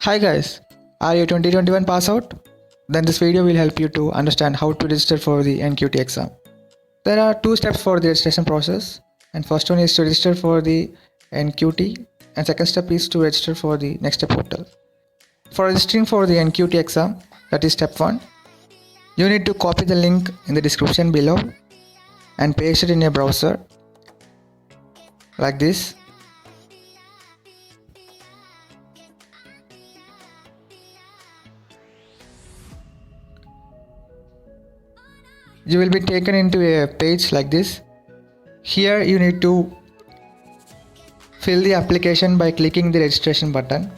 Hi guys, are you 2021 pass out? Then this video will help you to understand how to register for the NQT exam. There are two steps for the registration process, and first one is to register for the NQT and second step is to register for the next step portal. For registering for the NQT exam, that is step 1, you need to copy the link in the description below and paste it in your browser like this. You will be taken into a page like this. Here you need to fill the application by clicking the registration button.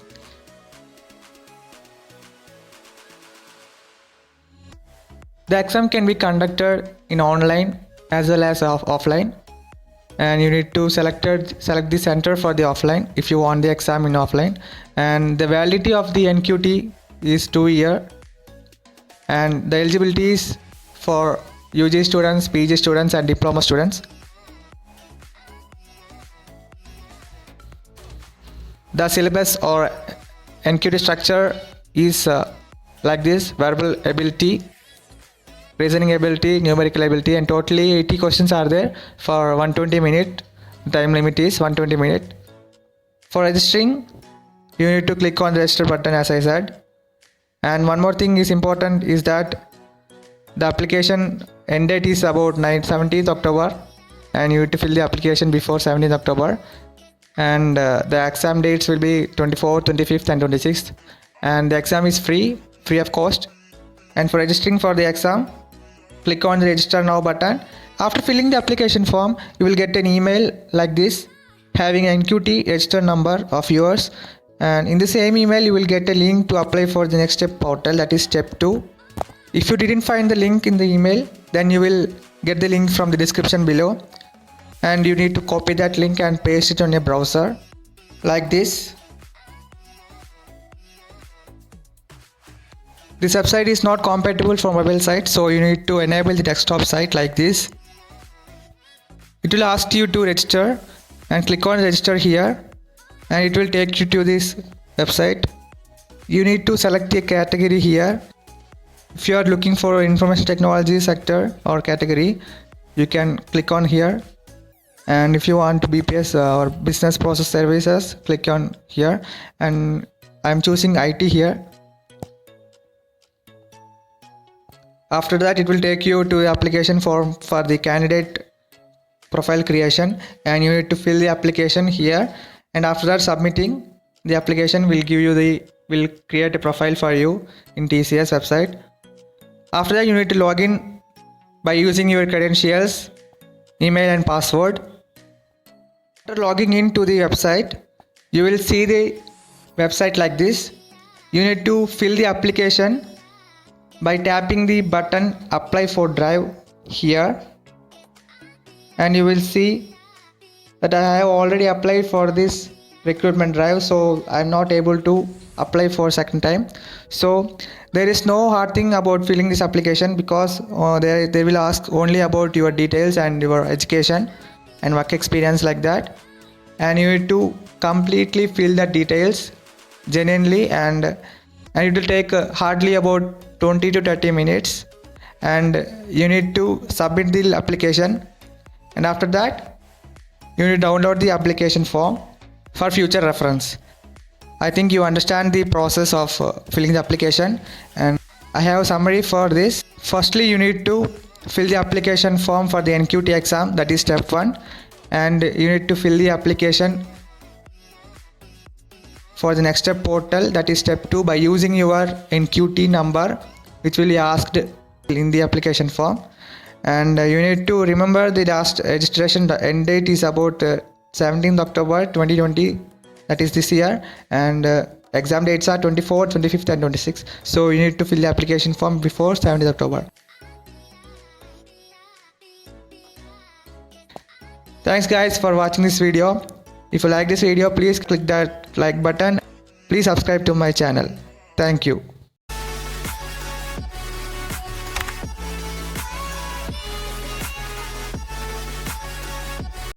The exam can be conducted in online as well as offline, and you need to select the center for the offline if you want the exam in offline. And the validity of the NQT is 2 years, and the eligibility is for UG students, PG students and diploma students. The syllabus or NQT structure is like this: verbal ability, reasoning ability, numerical ability, and totally 80 questions are there for 120 minute. Time limit is 120 minute. For registering, you need to click on the register button as I said. And one more thing is important is that the application end date is about 17th October, and you need to fill the application before 17th October. And the exam dates will be 24th, 25th and 26th, and the exam is free of cost. And for registering for the exam, click on the register now button. After filling the application form, you will get an email like this having an NQT register number of yours, and in the same email you will get a link to apply for the next step portal, that is step 2. If you didn't find the link in the email, then you will get the link from the description below, and you need to copy that link and paste it on your browser like this. This website is not compatible for mobile site, so you need to enable the desktop site like this. It will ask you to register, and click on register here, and it will take you to this website. You need to select a category here. If you are looking for information technology sector or category, you can click on here, and if you want to BPS or business process services, click on here, and I am choosing IT here. After that, it will take you to the application form for the candidate profile creation, and you need to fill the application here, and after that submitting the application will create a profile for you in TCS website. After that, you need to log in by using your credentials, email and password. After logging into the website, you will see the website like this. You need to fill the application by tapping the button apply for drive here, and you will see that I have already applied for this recruitment drive, so I am not able to apply for second time. So there is no hard thing about filling this application, because they will ask only about your details and your education and work experience like that, and you need to completely fill the details genuinely, and it will take hardly about 20 to 30 minutes, and you need to submit the application, and after that you need to download the application form for future reference. I think you understand the process of filling the application, and I have a summary for this. Firstly, you need to fill the application form for the NQT exam, that is step 1, and you need to fill the application for the next step portal, that is step 2, by using your NQT number which will be asked in the application form. And you need to remember the last registration end date is about 17th October 2020, that is this year, and exam dates are 24th, 25th and 26th, so you need to fill the application form before 17th October. Thanks guys for watching this video. If you like this video, please click that like button. Please subscribe to my channel. Thank you.